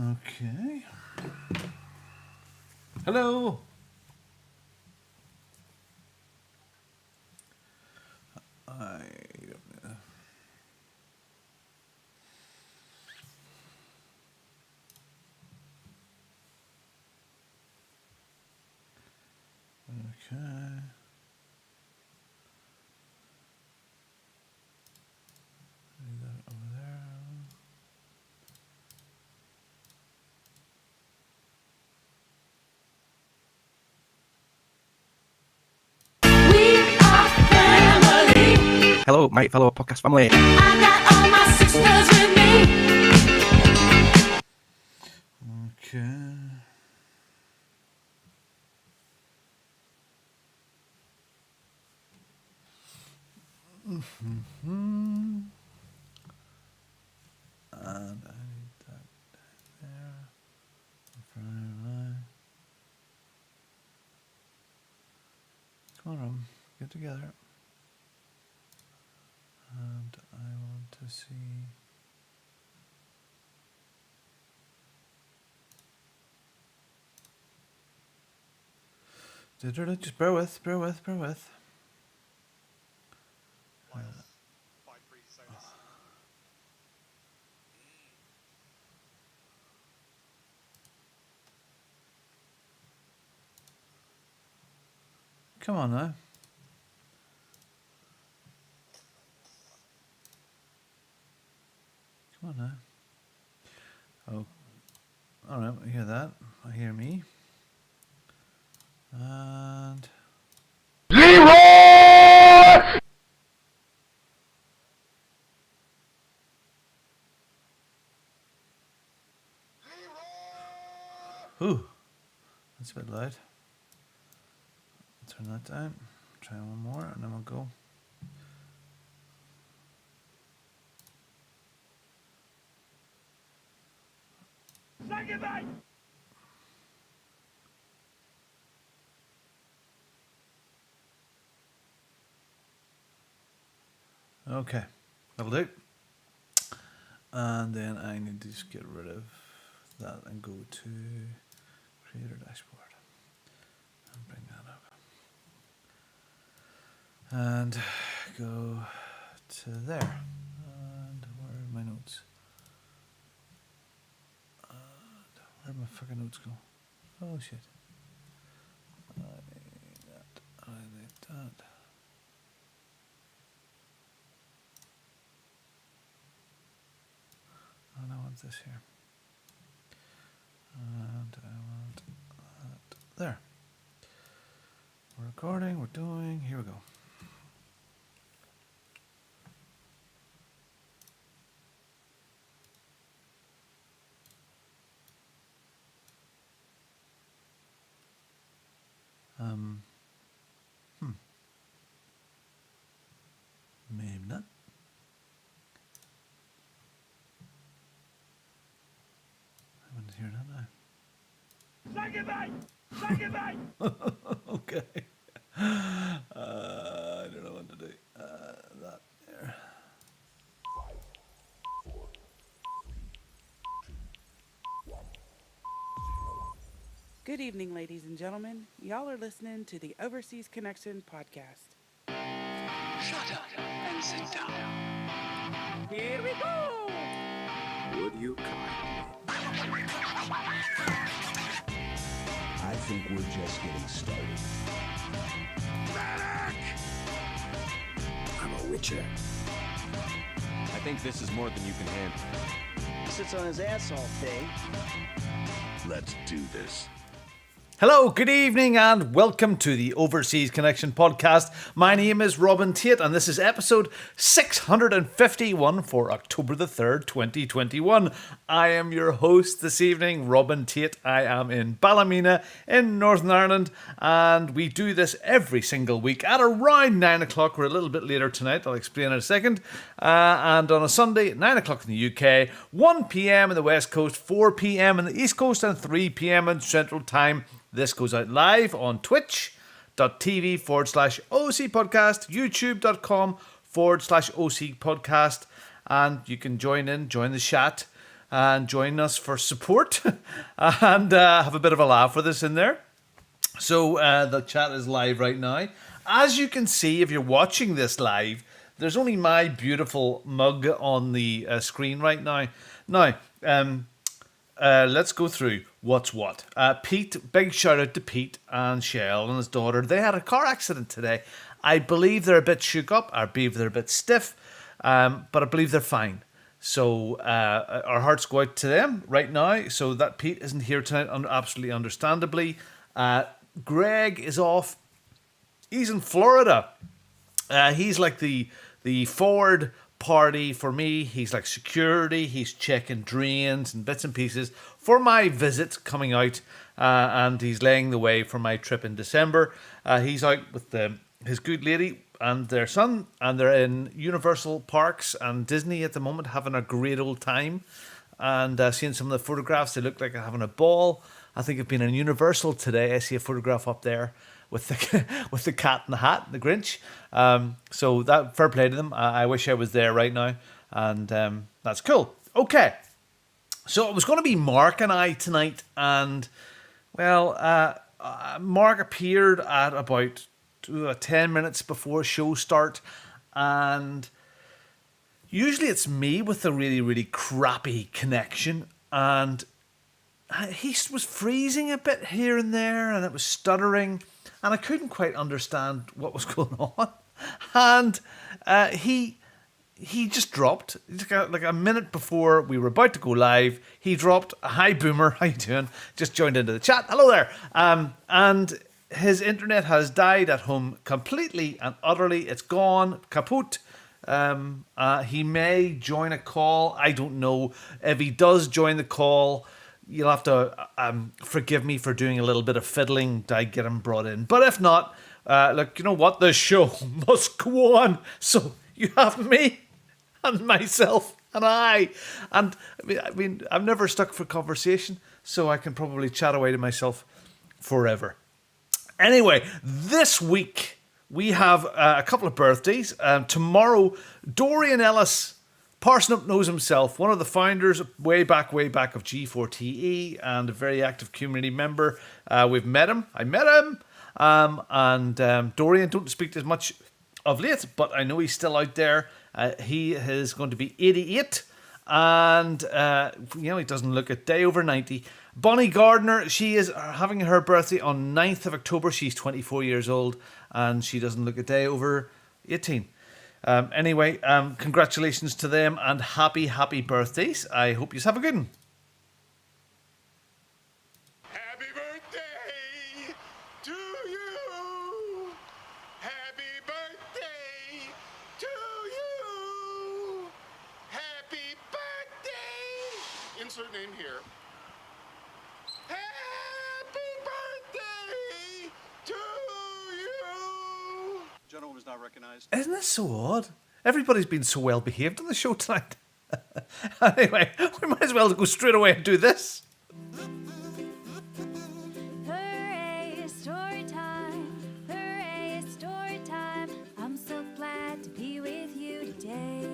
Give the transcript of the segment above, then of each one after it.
Okay. Hello. I don't know. Okay. Leave that over there. Hello, my fellow podcast family. I got all my sisters with me. Okay. And I need that there. Right. Come on, get together. And I want to see. Just bear with. Come on now. Come on now. Oh, all right. I hear that. I hear me. And Leroy! ooh, that's a bit loud. Turn that down. Try one more, and then we'll go. Okay, that'll do. And then I need to just get rid of that and go to Creator Dashboard and bring that up. And go to there. And where are my notes? And where did my fucking notes go? Oh shit. I need that. And I want this here. And I want that there. We're recording, we're doing, here we go. Maybe not. I want to hear that now. Okay. I don't know what to do. That there. Good evening, ladies and gentlemen. Y'all are listening to the Overseas Connection podcast. Shut up and sit down. Here we go! Would you kindly? I think we're just getting started. Medic! I'm a witcher. I think this is more than you can handle. Sits on his ass all day. Let's do this. Hello, good evening, and welcome to the Overseas Connection podcast. My name is Robin Tate, and this is episode 651 for October the 3rd, 2021. I am your host this evening, Robin Tate. I am in Ballymena in Northern Ireland, and we do this every single week at around 9 o'clock. We're a little bit later tonight, I'll explain in a second. And on a Sunday, 9 o'clock in the UK, 1 p.m. in the West Coast, 4 p.m. in the East Coast, and 3 p.m. in Central Time. This goes out live on twitch.tv/OC podcast, youtube.com/OC podcast, and you can join the chat and join us for support and have a bit of a laugh with us in there. So the chat is live right now. As you can see, if you're watching this live, there's only my beautiful mug on the screen right now. Now, let's go through what's what. Pete, big shout out to Pete and Shell and his daughter. They had a car accident today. I believe they're a bit shook up. I believe they're a bit stiff, but I believe they're fine. So our hearts go out to them right now. So that Pete isn't here tonight, absolutely understandably. Greg is off. He's in Florida. He's like the forward party for me. He's like security. He's checking drains and bits and pieces for my visit coming out. And he's laying the way for my trip in December. He's out with his good lady and their son, and they're in Universal Parks and Disney at the moment, having a great old time. And seeing some of the photographs, they look like they're having a ball. I think I've been in Universal today. I see a photograph up there with the cat in the hat, the Grinch. So that fair play to them. I wish I was there right now, and that's cool. Okay, so it was going to be Mark and I tonight, and well, Mark appeared at about 10 minutes before show start, and usually it's me with a really, really crappy connection, and he was freezing a bit here and there, and it was stuttering, and I couldn't quite understand what was going on. And he just dropped, like a minute before we were about to go live. He dropped, "Hi Boomer, how you doing?" Just joined into the chat. Hello there. And his internet has died at home completely and utterly. It's gone, kaput. He may join a call. I don't know. If he does join the call, you'll have to forgive me for doing a little bit of fiddling to get him brought in. But if not, look, you know what? The show must go on. So you have me and myself and I. And I mean, I'm never stuck for conversation, so I can probably chat away to myself forever. Anyway, this week we have a couple of birthdays. Tomorrow, Dorian Ellis, Parsnip knows himself, one of the founders way back of G4TE and a very active community member. We've met him. I met him. And Dorian, don't speak as much of late, but I know he's still out there. He is going to be 88. And, he doesn't look a day over 90. Bonnie Gardner, she is having her birthday on 9th of October. She's 24 years old, and she doesn't look a day over 18. Anyway, congratulations to them, and happy birthdays. I hope you have a good one. Happy birthday to you. Happy birthday to you. Happy birthday. Insert name here. Happy birthday to you. Gentleman was not recognized. Isn't this so odd? Everybody's been so well behaved on the show tonight. Anyway, we might as well go straight away and do this. Hooray, it's story time. Hooray, it's story time. I'm so glad to be with you today.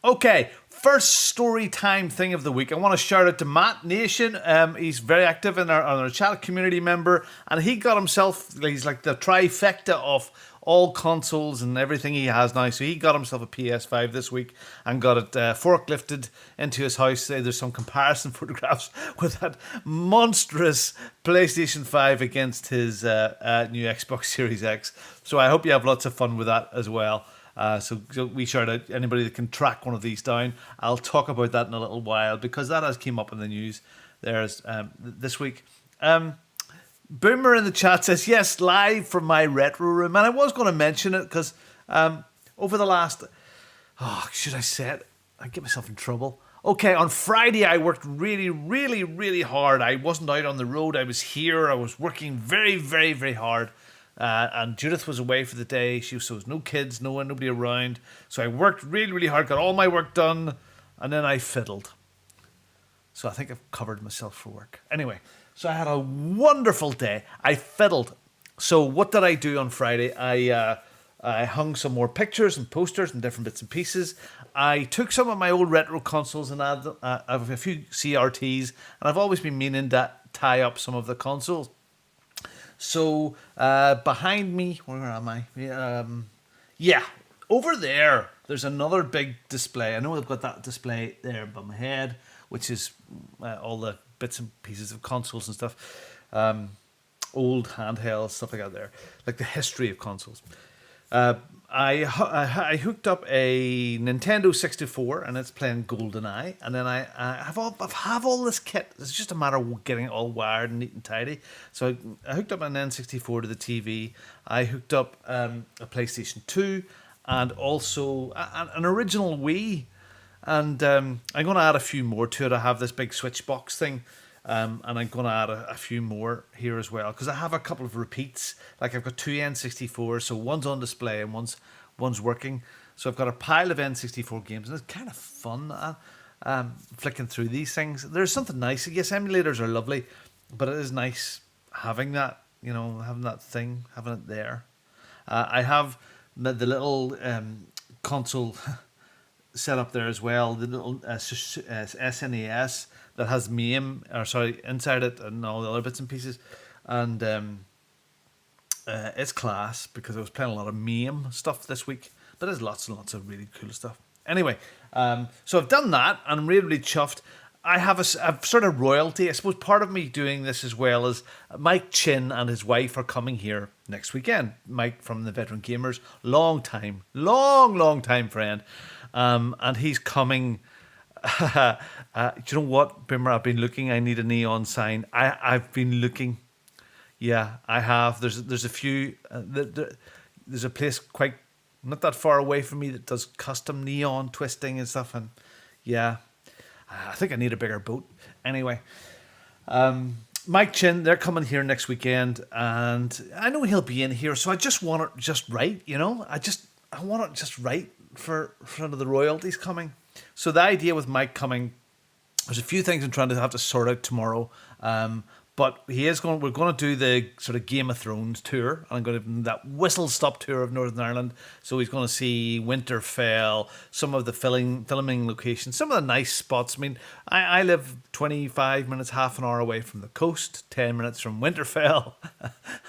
Okay, first story time thing of the week. I want to shout out to Matt Nation. He's very active in our chat, community member, and he got himself, he's like the trifecta of all consoles and everything he has now. So he got himself a PS5 this week and got it forklifted into his house. There's some comparison photographs with that monstrous PlayStation 5 against his new Xbox Series X. So I hope you have lots of fun with that as well. So we shout out anybody that can track one of these down. I'll talk about that in a little while because that has came up in the news there's this week. Boomer in the chat says, yes, live from my retro room. And I was going to mention it because over the last... Oh, should I say it? I get myself in trouble. Okay, on Friday I worked really, really, really hard. I wasn't out on the road. I was here. I was working very, very, very hard. And Judith was away for the day. So there was no kids, nobody around. So I worked really, really hard, got all my work done, and then I fiddled. So I think I've covered myself for work. Anyway, so I had a wonderful day. I fiddled. So what did I do on Friday? I hung some more pictures and posters and different bits and pieces. I took some of my old retro consoles and I have a few CRTs, and I've always been meaning to tie up some of the consoles. So behind me, where am I? Yeah, over there, there's another big display. I know I've got that display there by my head, which is all the bits and pieces of consoles and stuff. Old handhelds, stuff like that there. Like the history of consoles. I hooked up a Nintendo 64 and it's playing GoldenEye, and then I have all this kit. It's just a matter of getting it all wired and neat and tidy. So I hooked up an N64 to the TV. I hooked up a PlayStation 2 and also an original Wii. And I'm going to add a few more to it. I have this big switch box thing. And I'm going to add a few more here as well, because I have a couple of repeats. Like I've got two N64s, so one's on display and one's working. So I've got a pile of N64 games, and it's kind of fun flicking through these things. There's something nice. Yes, emulators are lovely, but it is nice having that, having that thing, having it there. I have the little console set up there as well, the little SNES that has MAME, inside it and all the other bits and pieces. And it's class because I was playing a lot of MAME stuff this week. But there's lots and lots of really cool stuff. Anyway, so I've done that and I'm really, really chuffed. I have a sort of royalty. I suppose part of me doing this as well is Mike Chin and his wife are coming here next weekend. Mike from the Veteran Gamers, long time friend. And he's coming. Do you know what, Bimmer? I've been looking. I need a neon sign. I've been looking. Yeah, I have. There's a few. There's a place quite not that far away from me that does custom neon twisting and stuff. And yeah, I think I need a bigger boat. Anyway, Mike Chin, they're coming here next weekend, and I know he'll be in here. So I just want it just right. I want it just right for the royalties coming. So the idea with Mike coming, there's a few things I'm trying to have to sort out tomorrow. But we're going to do the sort of Game of Thrones tour. And I'm going to do that whistle-stop tour of Northern Ireland. So he's going to see Winterfell, some of the filming locations, some of the nice spots. I mean, I live 25 minutes, half an hour away from the coast, 10 minutes from Winterfell.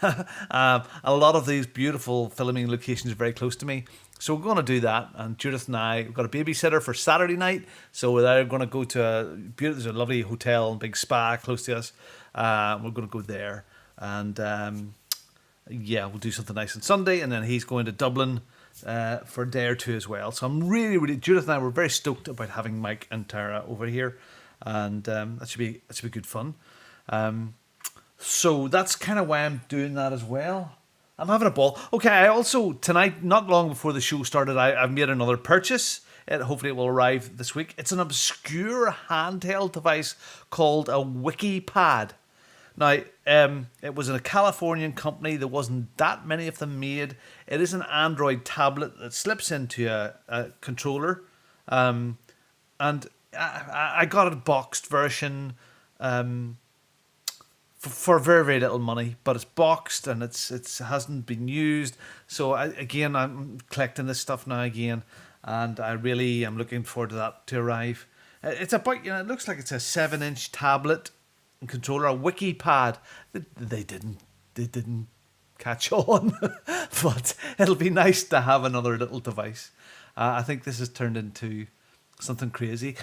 A lot of these beautiful filming locations are very close to me. So we're going to do that, and Judith and I, we've got a babysitter for Saturday night, so we're going to go to there's a lovely hotel and big spa close to us. We're going to go there, and we'll do something nice on Sunday, and then he's going to Dublin for a day or two as well. So I'm really, really, Judith and I were very stoked about having Mike and Tara over here, and that should be good fun. So that's kind of why I'm doing that as well. I'm having a ball. Okay, I also, tonight, not long before the show started, I've made another purchase. Hopefully it will arrive this week. It's an obscure handheld device called a Wikipad. Now, it was a Californian company. There wasn't that many of them made. It is an Android tablet that slips into a controller. And I got a boxed version for very, very little money, but it's boxed and it hasn't been used. So I'm collecting this stuff now again, and I really am looking forward to that to arrive. It's about, it looks like it's a 7-inch tablet and controller, a Wikipad. They didn't catch on, but it'll be nice to have another little device. I think this has turned into something crazy.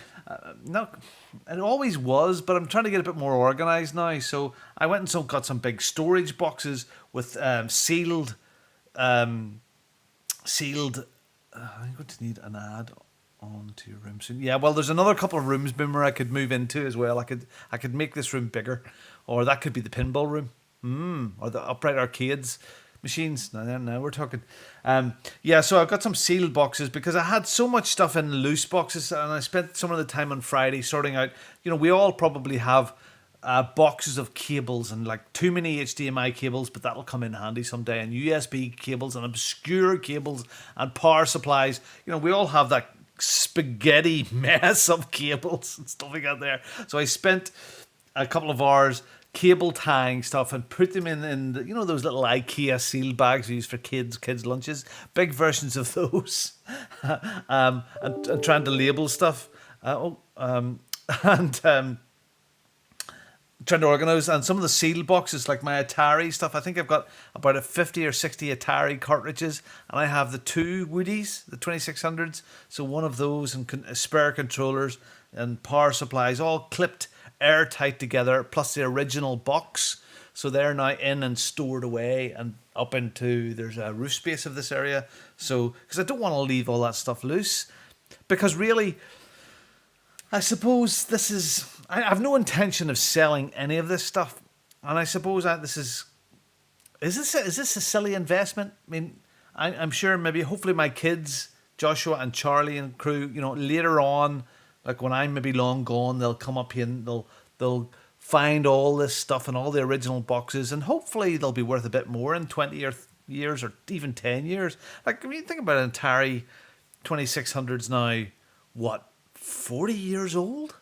It always was, but I'm trying to get a bit more organized now. So I went and got some big storage boxes with sealed. I'm going to need an ad on to your room soon. Yeah, well, there's another couple of rooms, Boomer, I could move into as well. I could make this room bigger, or that could be the pinball room, or the upright arcades machines. Now we're talking. So I've got some sealed boxes because I had so much stuff in loose boxes, and I spent some of the time on Friday sorting out. We all probably have boxes of cables and like too many HDMI cables, but that'll come in handy someday, and USB cables and obscure cables and power supplies. We all have that spaghetti mess of cables and stuff like that there. So I spent a couple of hours cable tying stuff and put them in the, those little IKEA seal bags we use for kids lunches, big versions of those, and trying to label stuff, and trying to organise. And some of the seal boxes, like my Atari stuff, I think I've got about a 50 or 60 Atari cartridges, and I have the two Woodies, the 2600s, so one of those, and spare controllers and power supplies, all clipped airtight together, plus the original box. So they're now in and stored away and up into, there's a roof space of this area. So, because I don't want to leave all that stuff loose, because really, I suppose this is, I have no intention of selling any of this stuff. And I suppose that this is this a silly investment? I mean, I'm sure maybe, hopefully my kids, Joshua and Charlie and crew, later on, like when I'm maybe long gone, they'll come up here and they'll find all this stuff and all the original boxes, and hopefully they'll be worth a bit more in 20 years or even 10 years. Like, I mean, think about an Atari 2600s now, what, 40 years old?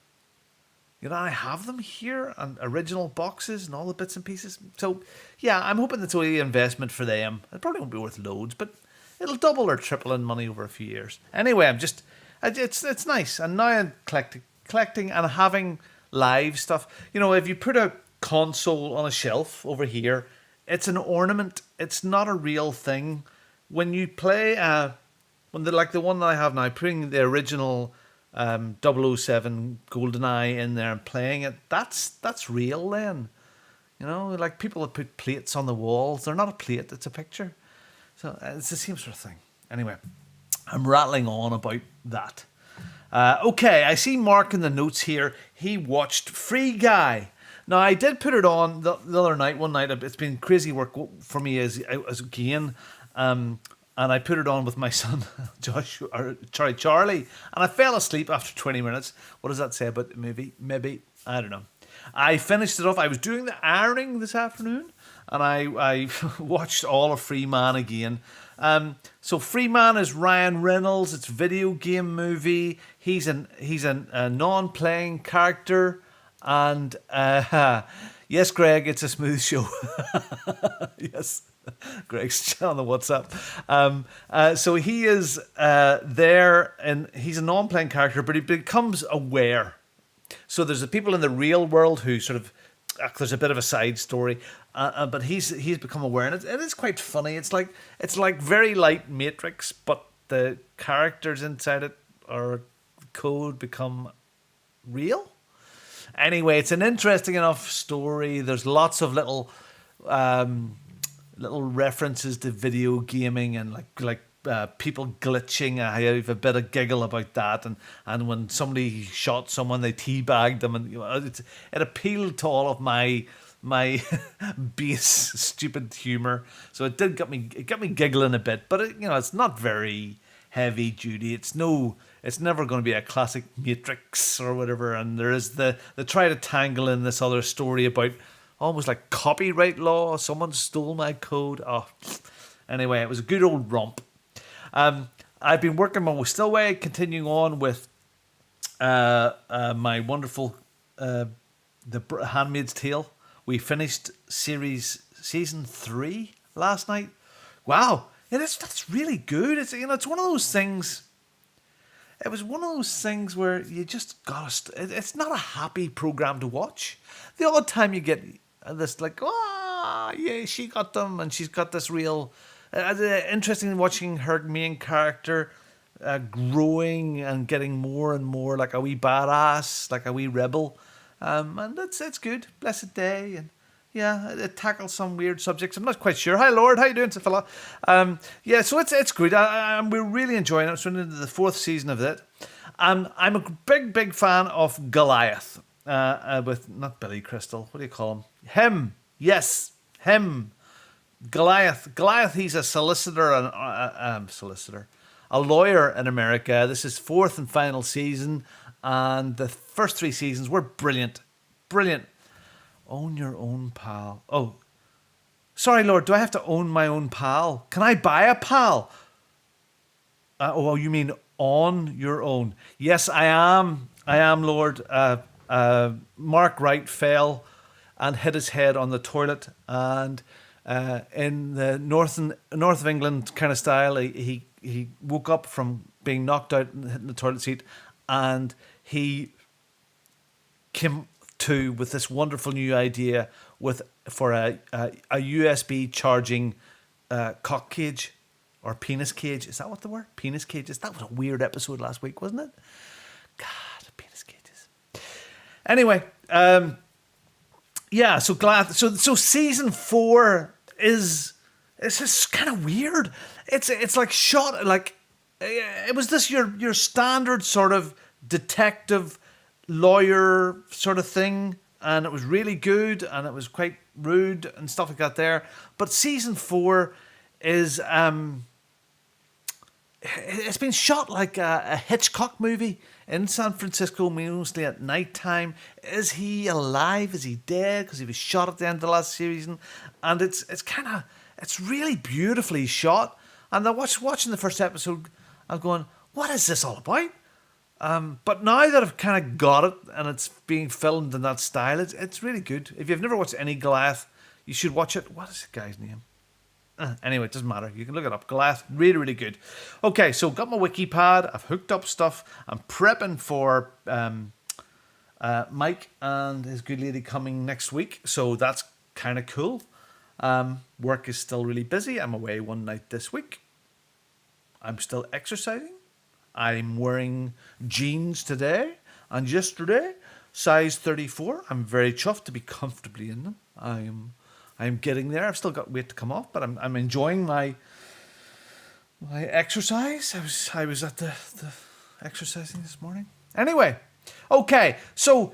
I have them here, and original boxes and all the bits and pieces. So, yeah, I'm hoping it's only an investment for them. It probably won't be worth loads, but it'll double or triple in money over a few years. Anyway, it's nice. And now I'm collecting and having live stuff. If you put a console on a shelf over here, it's an ornament. It's not a real thing. When you play, like the one that I have now, putting the original 007 GoldenEye in there and playing it, that's real then. Like people that put plates on the walls, they're not a plate, it's a picture. So it's the same sort of thing. Anyway, I'm rattling on about that. Okay, I see Mark in the notes here. He watched Free Guy. Now, I did put it on the other night. One night, it's been crazy work for me as again. And I put it on with my son, Charlie. And I fell asleep after 20 minutes. What does that say about the movie? Maybe. I don't know. I finished it off. I was doing the ironing this afternoon. And I watched all of Free Man again. So Free Man is Ryan Reynolds. It's a video game movie. He's a non-playing character, and yes, Greg, it's a smooth show. Yes, Greg's on the WhatsApp. So he is there, and he's a non-playing character, but he becomes aware. So there's the people in the real world who sort of, there's a bit of a side story, but he's become aware, and it is quite funny. It's like very light Matrix, but the characters inside it or code become real. Anyway, it's an interesting enough story. There's lots of little references to video gaming and like people glitching. I have a bit of giggle about that, and when somebody shot someone, they teabagged them, and it appealed to all of my base stupid humor. So it got me giggling a bit, but it's not very heavy duty. It's never going to be a classic Matrix or whatever. And there is they try to tangle in this other story about almost like copyright law. Someone stole my code. Oh, anyway, it was a good old romp. I've been working my Stillway, continuing on with my wonderful The Handmaid's Tale. We finished season 3 last night. Wow, that's really good. It's one of those things. It was one of those things where you just gotta. It's not a happy program to watch. The odd time you get this like, yeah, she got them, and she's got this real. Interesting watching her main character growing and getting more and more like a wee badass, like a wee rebel, and it's good. Blessed Day, and yeah, it tackles some weird subjects. I'm not quite sure. Hi Lord, how you doing, fella? Yeah, so it's good. We're really enjoying it. It's into the 4th season of it. I'm a big fan of Goliath, with not Billy Crystal. What do you call him? Yes, him. Goliath, he's a solicitor, a lawyer in America. This is 4th and final season, and the first 3 seasons were brilliant. Own your own pal. Oh, sorry, Lord, do I have to own my own pal? Can I buy a pal? You mean on your own? Yes, I am, Lord. Mark Wright fell and hit his head on the toilet, and in the north of England kind of style, he woke up from being knocked out and hitting the toilet seat, and he came to with this wonderful new idea for a USB charging cock cage or penis cage. Is that what the word? Penis cages. That was a weird episode last week, wasn't it? God, penis cages. Anyway, yeah. So glad. So season 4 it's just kind of weird. It's like shot like it was this your standard sort of detective lawyer sort of thing, and it was really good, and it was quite rude and stuff like that there. But season 4 is it's been shot like a Hitchcock movie in San Francisco, mostly at night time. Is he alive? Is he dead? Because he was shot at the end of the last season, and it's really beautifully shot. And I watching the first episode, I'm going, what is this all about? But now that I've kind of got it and it's being filmed in that style, it's really good. If you've never watched any Goliath, you should watch it. What is the guy's name? Anyway, it doesn't matter. You can look it up. Goliath, really, really good. Okay, so got my Wikipad. I've hooked up stuff. I'm prepping for Mike and his good lady coming next week. So that's kind of cool. Work is still really busy. I'm away one night this week. I'm still exercising. I'm wearing jeans today and yesterday, size 34. I'm very chuffed to be comfortably in them. I'm getting there. I've still got weight to come off, but I'm enjoying my exercise. I was at the exercising this morning. Anyway, okay. So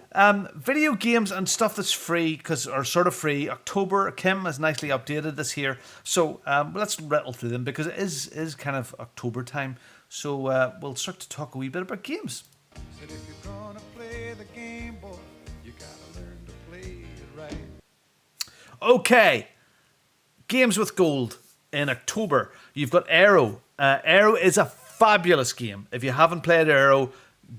video games and stuff that's free are sort of free. October, Kim has nicely updated this here. So let's rattle through them because it is kind of October time. So we'll start to talk a wee bit about games. Said if you're gonna play the game, boy, you gotta learn to play it right. Okay, games with gold in October. You've got Arrow. Arrow is a fabulous game. If you haven't played Arrow,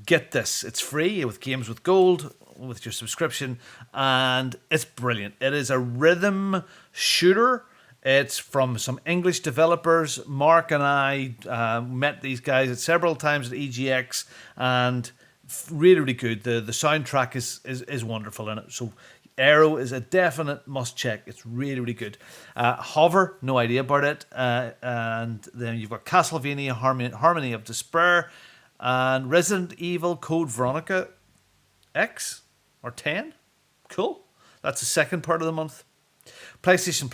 get this. It's free with games with gold with your subscription, and it's brilliant. It is a rhythm shooter. It's from some English developers. Mark and I met these guys at several times at EGX, and really, really good. The soundtrack is wonderful in it. So Arrow is a definite must check. It's really, really good. Hover, no idea about it. And then you've got Castlevania Harmony of Despair and Resident Evil Code Veronica X or 10. Cool. That's the second part of the month. PlayStation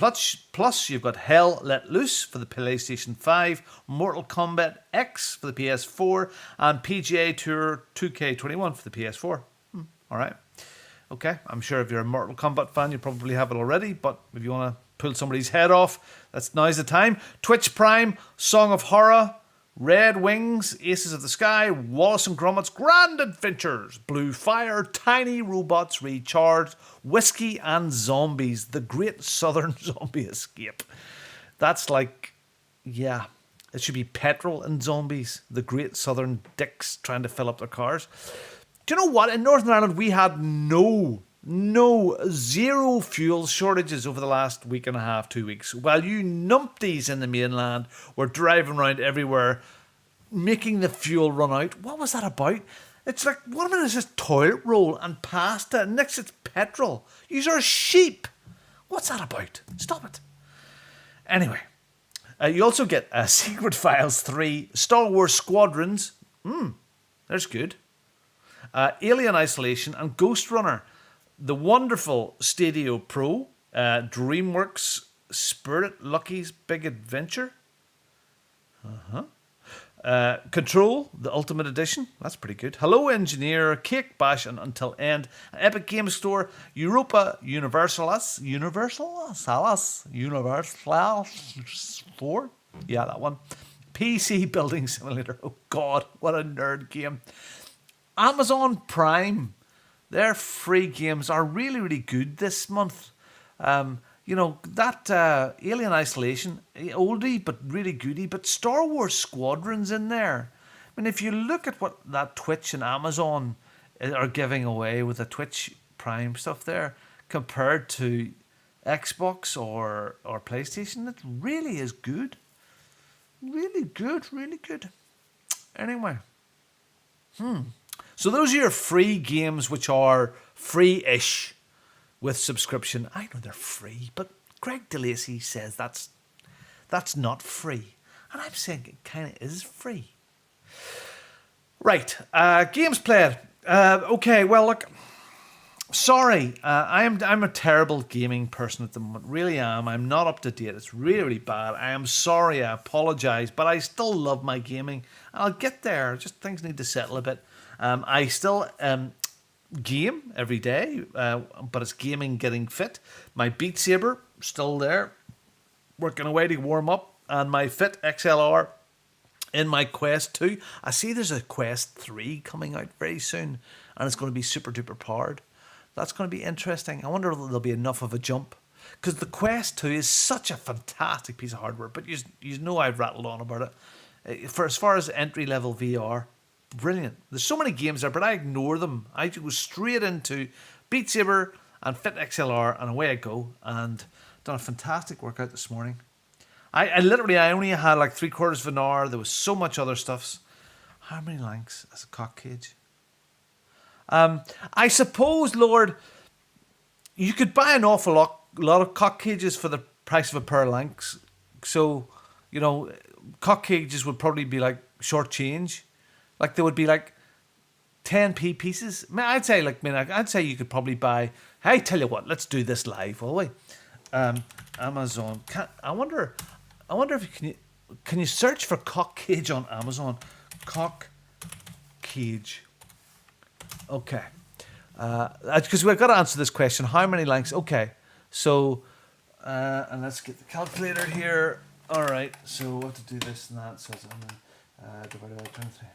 Plus, you've got Hell Let Loose for the PlayStation 5, Mortal Kombat X for the PS4, and PGA Tour 2K21 for the PS4. All right. Okay, I'm sure if you're a Mortal Kombat fan, you probably have it already, but if you want to pull somebody's head off, now's the time. Twitch Prime, Song of Horror, Red Wings, Aces of the Sky, Wallace and Gromit's Grand Adventures, Blue Fire, Tiny Robots Recharged, Whiskey and Zombies, The Great Southern Zombie Escape. That's like, yeah, it should be petrol and zombies. The Great Southern Dicks trying to fill up their cars. Do you know what? In Northern Ireland, we had zero fuel shortages over the last week and a half, 2 weeks. While you numpties in the mainland were driving around everywhere, making the fuel run out. What was that about? It's like, 1 minute is just toilet roll and pasta, and next it's petrol. Yous are sheep. What's that about? Stop it. Anyway, you also get Secret Files 3, Star Wars Squadrons. There's good. Alien Isolation and Ghost Runner. The wonderful Stadia Pro, DreamWorks Spirit Lucky's Big Adventure. Control, the Ultimate Edition. That's pretty good. Hello Engineer, Cake Bash and Until End. Epic Games Store, Europa Universalis. Store. Yeah, that one. PC Building Simulator. Oh God, what a nerd game. Amazon Prime. Their free games are really, really good this month. You know, that Alien Isolation, oldie but really goody, but Star Wars Squadrons in there. I mean, if you look at what that Twitch and Amazon are giving away with the Twitch Prime stuff there compared to Xbox or PlayStation. It really is good. Really good, really good. Anyway. So those are your free games, which are free-ish with subscription. I know they're free, but Greg DeLacy says that's not free. And I'm saying it kind of is free. Right. Games played. Okay, well, look. Sorry. I'm a terrible gaming person at the moment. Really am. I'm not up to date. It's really, really bad. I am sorry. I apologize. But I still love my gaming. I'll get there. Just things need to settle a bit. I still game every day, but it's gaming getting fit. My Beat Saber, still there, working away to warm up, and my Fit XLR in my Quest 2. I see there's a Quest 3 coming out very soon, and it's going to be super duper powered. That's going to be interesting. I wonder if there'll be enough of a jump, because the Quest 2 is such a fantastic piece of hardware, but you know I've rattled on about it. For as far as entry-level VR, brilliant. There's so many games there, but I ignore them. I go straight into Beat Saber and Fit XLR, and away I go. And done a fantastic workout this morning. I only had like 3/4 of an hour. There was so much other stuff. How many lengths as a cock cage? I suppose, Lord, you could buy an awful lot of cock cages for the price of a pair of lengths. So, cock cages would probably be like short change. Like there would be like 10p pieces. I'd say you could probably buy. Hey, tell you what, let's do this live, will we? Amazon. I wonder if you can you search for cock cage on Amazon? Cock cage. Okay. Because we've got to answer this question. How many lengths? Okay. So, and let's get the calculator here. All right. So we have to do this and that. So it's divided by 23.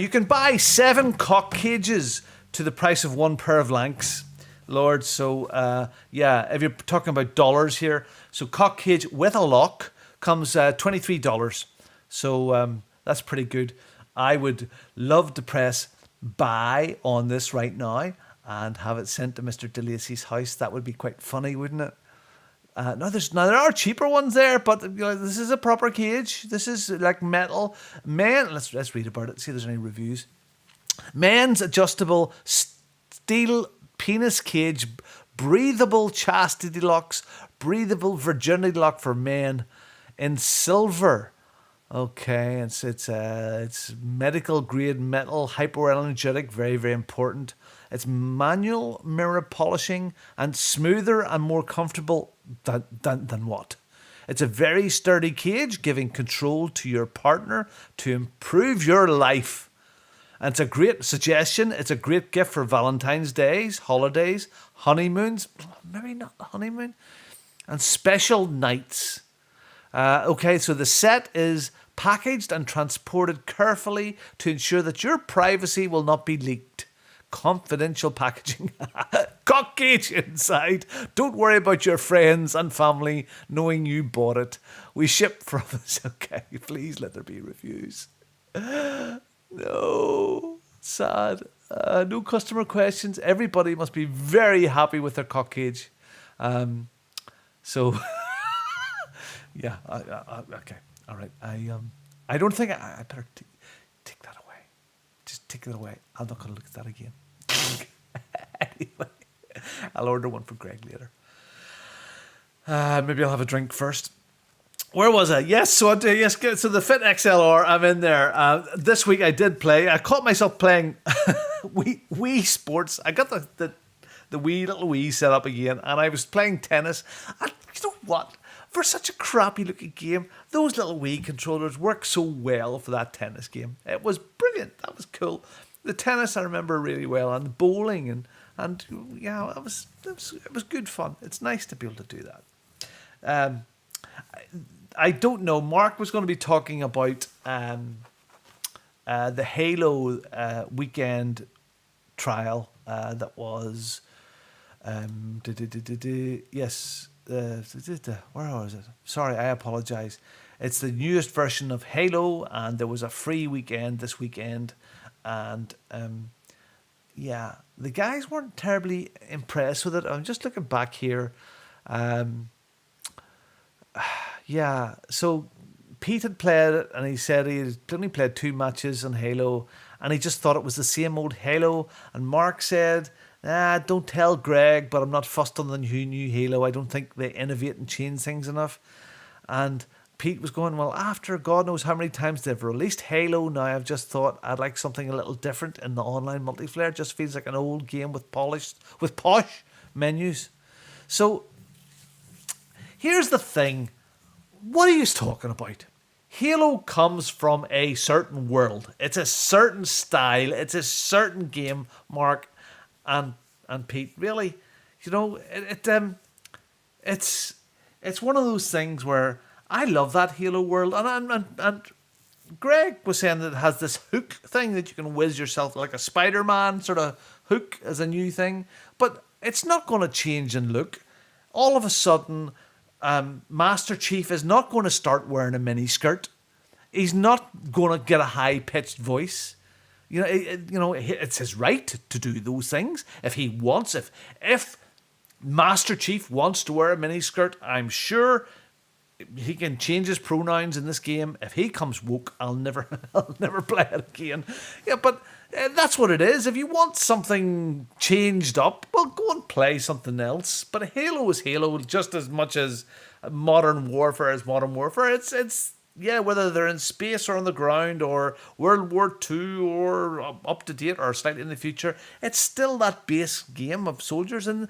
You can buy 7 cock cages to the price of 1 pair of lengths, Lord. So, if you're talking about dollars here, so cock cage with a lock comes $23. So that's pretty good. I would love to press buy on this right now and have it sent to Mr. DeLacy's house. That would be quite funny, wouldn't it? Now there are cheaper ones there, but this is a proper cage. This is like metal. Let's read about it. See if there's any reviews. Men's adjustable steel penis cage, breathable chastity locks, breathable virginity lock for men in silver. Okay, it's medical grade metal, hypoenergetic, very, very important. It's manual mirror polishing and smoother and more comfortable than what? It's a very sturdy cage, giving control to your partner to improve your life. And it's a great suggestion. It's a great gift for Valentine's Days, holidays, honeymoons, maybe not the honeymoon, and special nights. Okay, so the set is packaged and transported carefully to ensure that your privacy will not be leaked. Confidential packaging. Cock cage inside. Don't worry about your friends and family knowing you bought it. We ship from this. Okay, please let there be reviews. No, sad. No customer questions. Everybody must be very happy with their cock cage. So, yeah. Okay. All right. I don't think I better take that away. Just take it away. I'm not going to look at that again. Anyway, I'll order one for Greg later. Maybe I'll have a drink first. Where was I? Yes, so so the Fit XLR, I'm in there. This week I did play. I caught myself playing Wii Sports. I got the little Wii set up again, and I was playing tennis. And you know what? For such a crappy looking game, those little Wii controllers work so well for that tennis game. It was brilliant. That was cool. The tennis I remember really well, and the bowling and yeah, it was good fun. It's nice to be able to do that. I don't know. Mark was going to be talking about the Halo weekend trial that was yes. Where was it? Sorry, I apologize. It's the newest version of Halo, and there was a free weekend this weekend, and yeah, the guys weren't terribly impressed with it. I'm just looking back here. Yeah, so Pete had played it, and he said he had only played 2 matches on Halo, and he just thought it was the same old Halo. And Mark said, don't tell Greg, but I'm not fussed on the new Halo. I don't think they innovate and change things enough. And Pete was going, well, after God knows how many times they've released Halo, now I've just thought I'd like something a little different in the online multiplayer. It just feels like an old game with posh menus. So here's the thing. What are you talking about? Halo comes from a certain world. It's a certain style. It's a certain game, Mark and Pete. Really, you know, it's one of those things where I love that Halo world, and Greg was saying that it has this hook thing that you can whiz yourself like a Spider-Man sort of hook as a new thing, but it's not going to change in look. All of a sudden, Master Chief is not going to start wearing a mini skirt. He's not going to get a high-pitched voice. It's his right to do those things if he wants. If Master Chief wants to wear a mini skirt, I'm sure he can change his pronouns in this game. If he comes woke, I'll never play it again. Yeah, but that's what it is. If you want something changed up, well, go and play something else. But Halo is Halo just as much as Modern Warfare is Modern Warfare. It's whether they're in space or on the ground or World War II or up to date or slightly in the future, it's still that base game of soldiers, and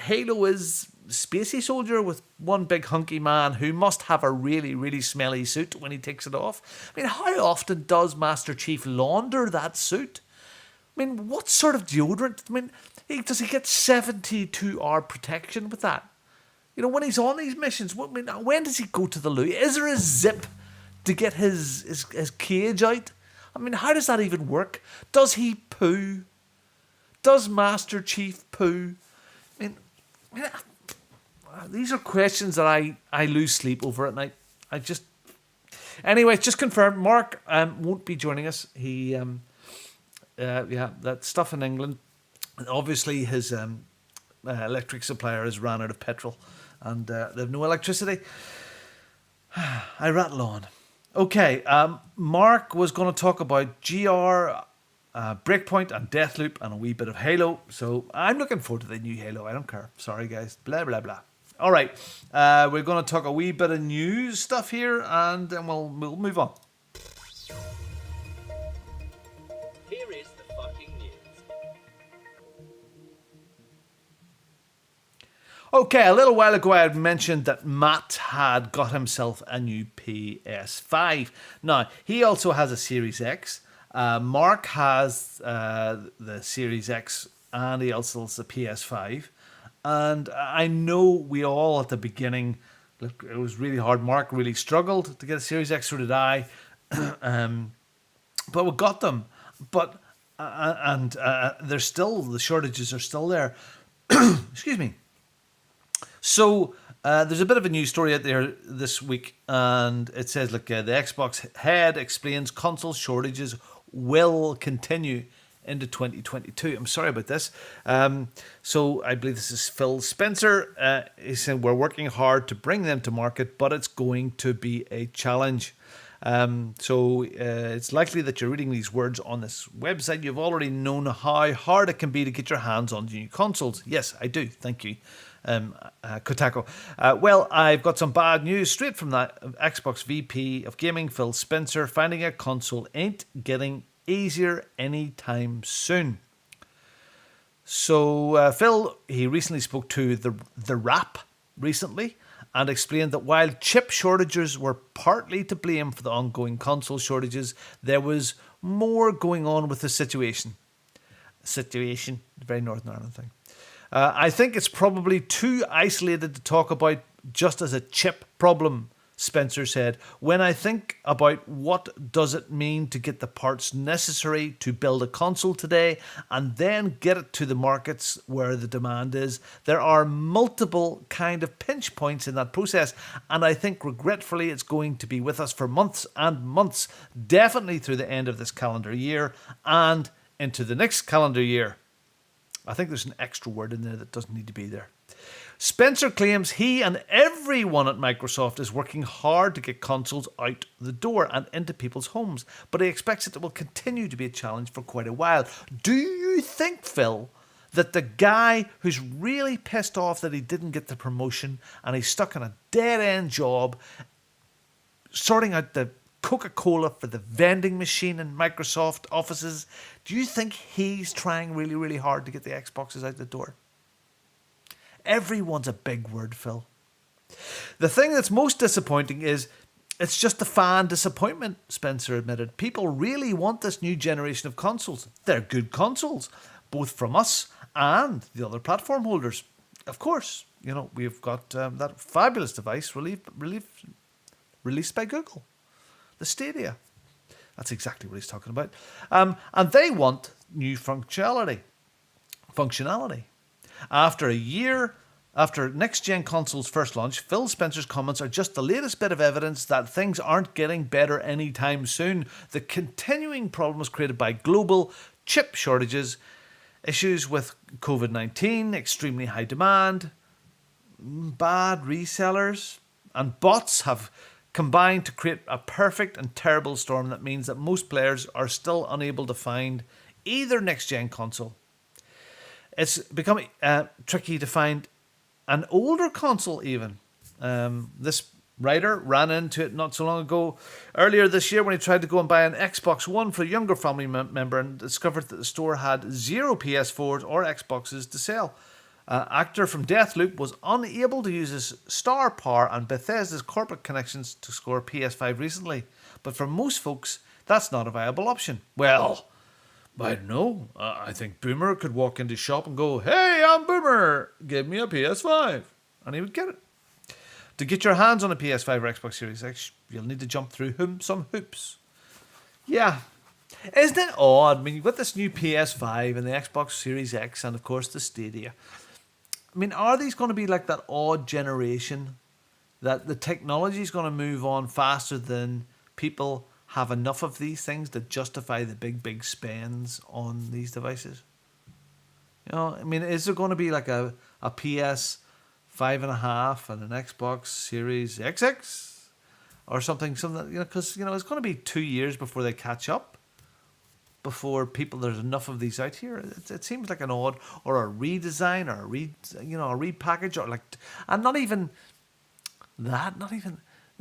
Halo is spacey soldier with one big hunky man who must have a really, really smelly suit when he takes it off. I mean, how often does Master Chief launder that suit? I mean, what sort of deodorant? I mean, does he get 72-hour protection with that? You know, when he's on these missions, when does he go to the loo? Is there a zip to get his cage out? I mean, how does that even work? Does he poo? Does Master Chief poo? I mean, these are questions that I lose sleep over at night. Anyway, just confirmed. Mark won't be joining us. He, that stuff in England. Obviously, his electric supplier has ran out of petrol, and they have no electricity. I rattle on. Okay, Mark was going to talk about GR, Breakpoint, and Deathloop, and a wee bit of Halo. So I'm looking forward to the new Halo. I don't care. Sorry, guys. Blah, blah, blah. All right, we're going to talk a wee bit of news stuff here, and then we'll move on. Here is the fucking news. Okay, a little while ago I had mentioned that Matt had got himself a new PS5. Now, he also has a Series X. Mark has the Series X, and he also has the PS5. And I know we all at the beginning, look, it was really hard. Mark really struggled to get a Series X, so did I. But we got them. But there's still, the shortages are still there. Excuse me. So there's a bit of a news story out there this week, and it says, look, the Xbox head explains console shortages will continue into 2022. I'm sorry about this. So I believe this is Phil Spencer. He said, we're working hard to bring them to market, but it's going to be a challenge. So it's likely that you're reading these words on this website. You've already known how hard it can be to get your hands on new consoles. Yes, I do. Thank you. Kotaku. Well, I've got some bad news straight from that Xbox VP of Gaming, Phil Spencer. Finding a console ain't getting easier anytime soon. So Phil, he recently spoke to the Wrap recently and explained that while chip shortages were partly to blame for the ongoing console shortages, there was more going on with the situation. Very Northern Ireland thing. I think it's probably too isolated to talk about just as a chip problem, Spencer said. When I think about what does it mean to get the parts necessary to build a console today and then get it to the markets where the demand is, there are multiple kind of pinch points in that process, and I think regretfully it's going to be with us for months and months, definitely through the end of this calendar year and into the next calendar year. I think there's an extra word in there that doesn't need to be there. Spencer claims he and everyone at Microsoft is working hard to get consoles out the door and into people's homes, but he expects it will continue to be a challenge for quite a while. Do you think, Phil, that the guy who's really pissed off that he didn't get the promotion and he's stuck in a dead-end job sorting out the Coca-Cola for the vending machine in Microsoft offices, do you think he's trying really, really hard to get the Xboxes out the door? Everyone's a big word, Phil. The thing that's most disappointing is it's just the fan disappointment, Spencer admitted. People really want this new generation of consoles. They're good consoles, both from us and the other platform holders. Of course, we've got that fabulous device released by Google, the Stadia. That's exactly what he's talking about. And they want new functionality. After a year after next-gen consoles first launch, Phil Spencer's comments are just the latest bit of evidence that things aren't getting better anytime soon. The continuing problems created by global chip shortages, issues with COVID-19, extremely high demand, bad resellers, and bots have combined to create a perfect and terrible storm that means that most players are still unable to find either next-gen console. It's becoming tricky to find an older console even. This writer ran into it not so long ago, earlier this year, when he tried to go and buy an Xbox One for a younger family member and discovered that the store had 0 PS4s or Xboxes to sell. Actor from Deathloop was unable to use his star power and Bethesda's corporate connections to score PS5 recently. But for most folks, that's not a viable option. Well, I don't know. I think Boomer could walk into shop and go, "Hey, I'm Boomer. Give me a PS5." And he would get it. To get your hands on a PS5 or Xbox Series X, you'll need to jump through some hoops. Yeah. Isn't it odd? I mean, you've got this new PS5 and the Xbox Series X and, of course, the Stadia. I mean, are these going to be like that odd generation that the technology is going to move on faster than people have enough of these things to justify the big spends on these devices? I mean, is there going to be like a PS5.5 and an Xbox Series XX or something, because, it's going to be 2 years before they catch up, before there's enough of these out here. It seems like an odd, or a redesign, or a repackage, or and not even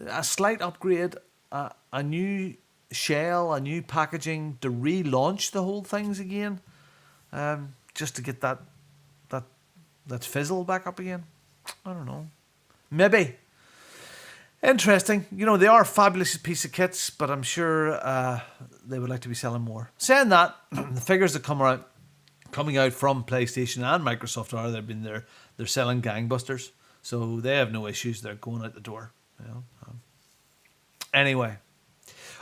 a slight upgrade, a new shell, a new packaging to relaunch the whole things again, just to get that fizzle back up again. I don't know. Maybe. Interesting. They are a fabulous piece of kits, but I'm sure they would like to be selling more. Saying that, the figures that coming out from PlayStation and Microsoft they're selling gangbusters, so they have no issues. They're going out the door. Anyway,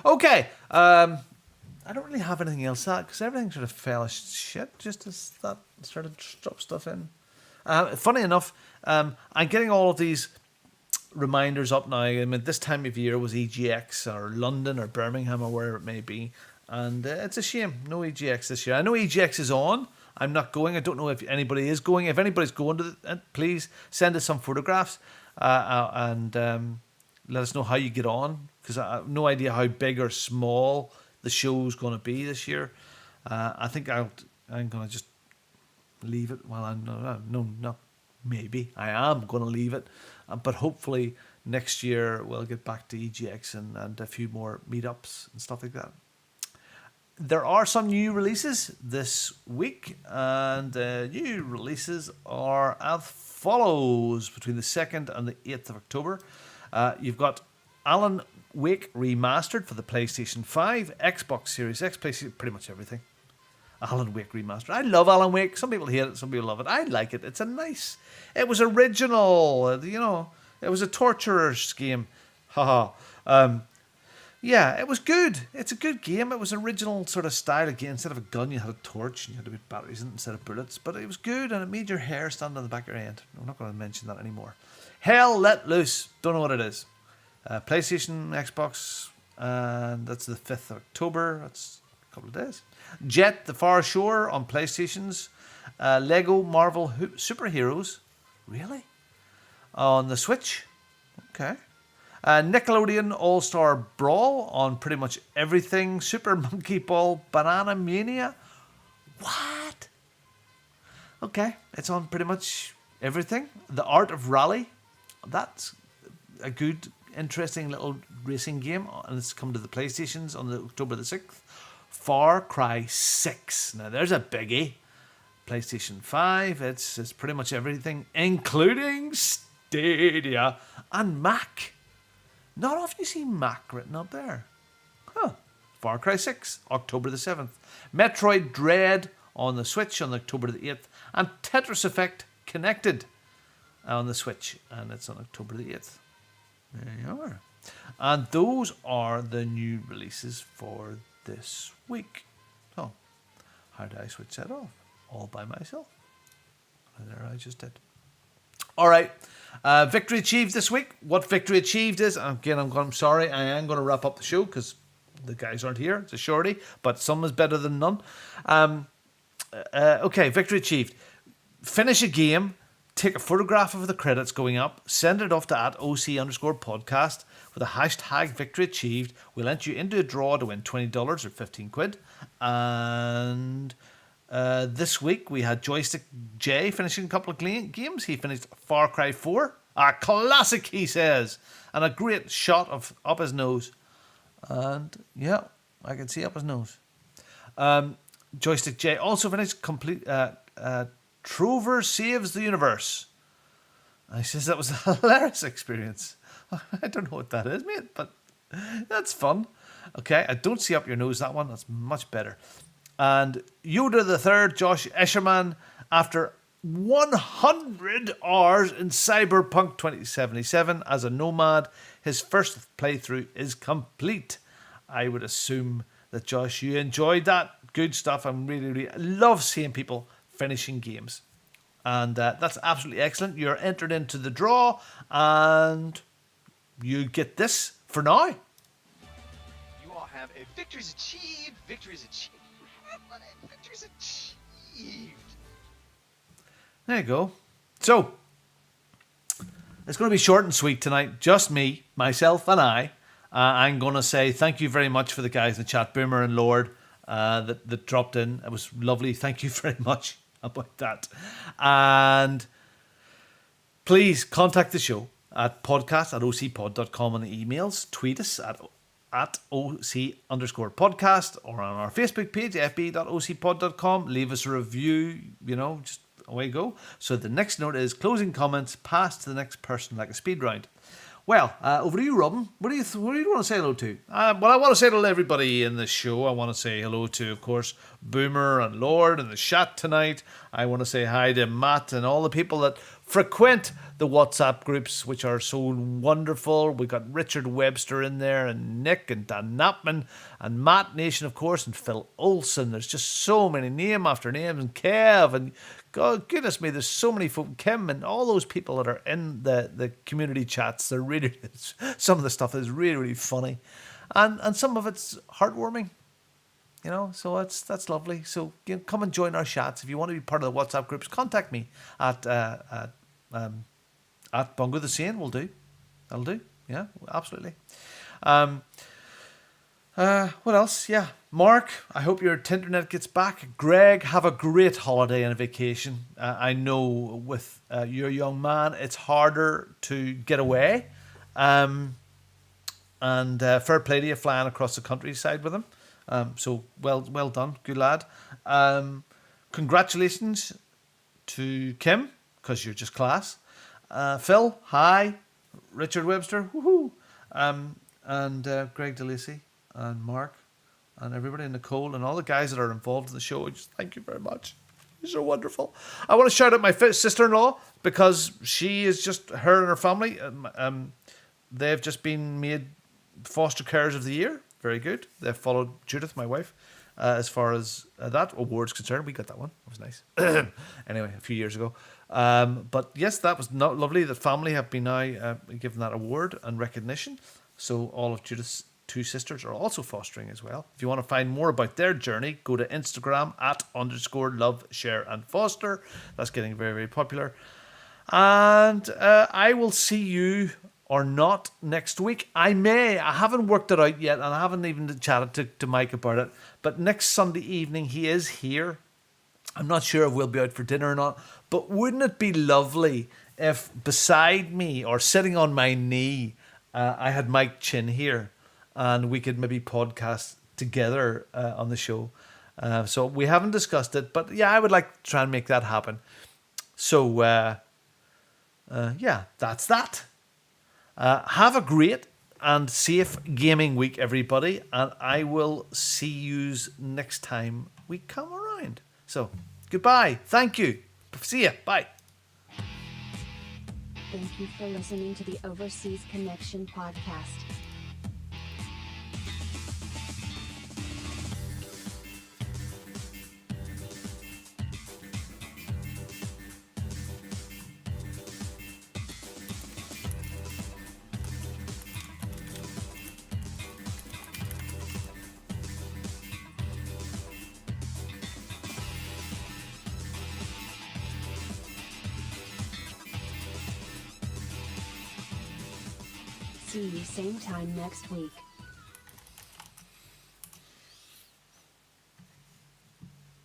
okay. I don't really have anything else because everything sort of fell as shit just as that started to drop stuff in. Funny enough, I'm getting all of these reminders up now. I mean, this time of year was EGX or London or Birmingham or wherever it may be, and it's a shame no EGX this year. I know EGX is on. I'm not going. I don't know if anybody is going. If anybody's going to it, please send us some photographs and let us know how you get on, because I have no idea how big or small the show's going to be this year. I think I'm going to just leave it. Well, maybe I am going to leave it, but hopefully next year we'll get back to EGX and a few more meetups and stuff like that. There are some new releases this week, and new releases are as follows. Between the 2nd and the 8th of October, you've got Alan Wake Remastered for the PlayStation 5, Xbox Series X, PlayStation, pretty much everything. Alan Wake Remastered. I love Alan Wake. Some people hate it, some people love it. I like it. It was original, it was a torturer's game. Haha. Yeah, it was good. It's a good game. It was original sort of style again. Instead of a gun, you had a torch and you had to put batteries in it instead of bullets. But it was good and it made your hair stand on the back of your head. I'm not going to mention that anymore. Hell Let Loose. Don't know what it is. PlayStation, Xbox, and that's the 5th of October. That's A couple of days. Jet the Far Shore on PlayStations. Lego Marvel Superheroes. Really? On the Switch. Okay. Nickelodeon All-Star Brawl on pretty much everything. Super Monkey Ball Banana Mania. What? Okay, it's on pretty much everything. The Art of Rally. That's a good, interesting little racing game. And it's come to the PlayStations on October the 6th. Far Cry 6. Now, there's a biggie. PlayStation 5. It's pretty much everything, including Stadia and Mac. Not often you see Mac written up there. Huh. Far Cry 6, October the 7th. Metroid Dread on the Switch on October the 8th. And Tetris Effect Connected on the Switch. And it's on October the 8th. There you are. And those are the new releases for this week. So, how do I switch that off? All by myself. And there I just did. All right. Victory achieved this week. What victory achieved is, again, I'm sorry, I am going to wrap up the show because the guys aren't here. It's a shorty, but some is better than none. Okay, victory achieved. Finish a game, take a photograph of the credits going up, send it off to @OC_podcast with a hashtag victory achieved. We'll enter you into a draw to win $20 or 15 quid. And this week we had Joystick J finishing a couple of games. He finished Far Cry 4. A classic, he says. And a great shot of up his nose. And yeah, I can see up his nose. Joystick J also finished complete Trover Saves the Universe. I says that was a hilarious experience. I don't know what that is, mate, but that's fun. Okay, I don't see up your nose, that one. That's much better. And Yoda the Third, Josh Escherman, after 100 hours in Cyberpunk 2077 as a nomad, his first playthrough is complete. I would assume that, Josh, you enjoyed that. Good stuff. I really love seeing people finishing games. And that's absolutely excellent. You're entered into the draw, and you get this for now. You all have a victories achieved. Victories achieved. Victories achieved. There you go. So, it's going to be short and sweet tonight. Just me, myself, and I. I'm going to say thank you very much for the guys in the chat, Boomer and Lord, that dropped in. It was lovely. Thank you very much about that. And please contact the show at podcast@ocpod.com on the emails. Tweet us at OC_podcast or on our Facebook page, fb.ocpod.com. Leave us a review, just away you go. So the next note is closing comments, pass to the next person like a speed round. Well, over to you, Robin. What do you want to say hello to? Well, I want to say hello to everybody in the show. I want to say hello to, of course, Boomer and Lord in the chat tonight. I want to say hi to Matt and all the people that frequent the WhatsApp groups, which are so wonderful. We got Richard Webster in there, and Nick, and Dan Knapman, and Matt Nation, of course, and Phil Olson. There's just so many name after names, and Kev, and God goodness me, there's so many folk, Kim, and all those people that are in the community chats. They're really, some of the stuff is really funny, and some of it's heartwarming. So that's lovely. So come and join our chats. If you want to be part of the WhatsApp groups, contact me at Bongo the Sane. Will do. That'll do. Yeah, absolutely. What else? Yeah, Mark, I hope your Tinternet gets back. Greg, have a great holiday and a vacation. I know with your young man, it's harder to get away. And fair play to you flying across the countryside with him. So well done, good lad. Congratulations to Kim, because you're just class. Phil, hi. Richard Webster, woohoo. And Greg DeLacy and Mark and everybody, and Nicole and all the guys that are involved in the show. Just thank you very much. You're so wonderful. I want to shout out my sister-in-law, because she is just, her and her family, they've just been made foster carers of the year. Very good. They've followed Judith, my wife, as far as that award's concerned. We got that one. It was nice. Anyway, a few years ago. But yes, that was not lovely. The family have been now given that award and recognition. So all of Judith's two sisters are also fostering as well. If you want to find more about their journey, go to Instagram @_love, share and foster. That's getting very, very popular. And I will see you or not next week. I haven't worked it out yet, and I haven't even chatted to Mike about it. But next Sunday evening, he is here. I'm not sure if we'll be out for dinner or not, but wouldn't it be lovely if beside me or sitting on my knee, I had Mike Chin here, and we could maybe podcast together on the show. So we haven't discussed it, but yeah, I would like to try and make that happen. So yeah, that's that. Have a great and safe gaming week, everybody, and I will see you next time we come around. So, goodbye. Thank you. See ya. Bye. Thank you for listening to the Overseas Connection podcast. See you same time next week.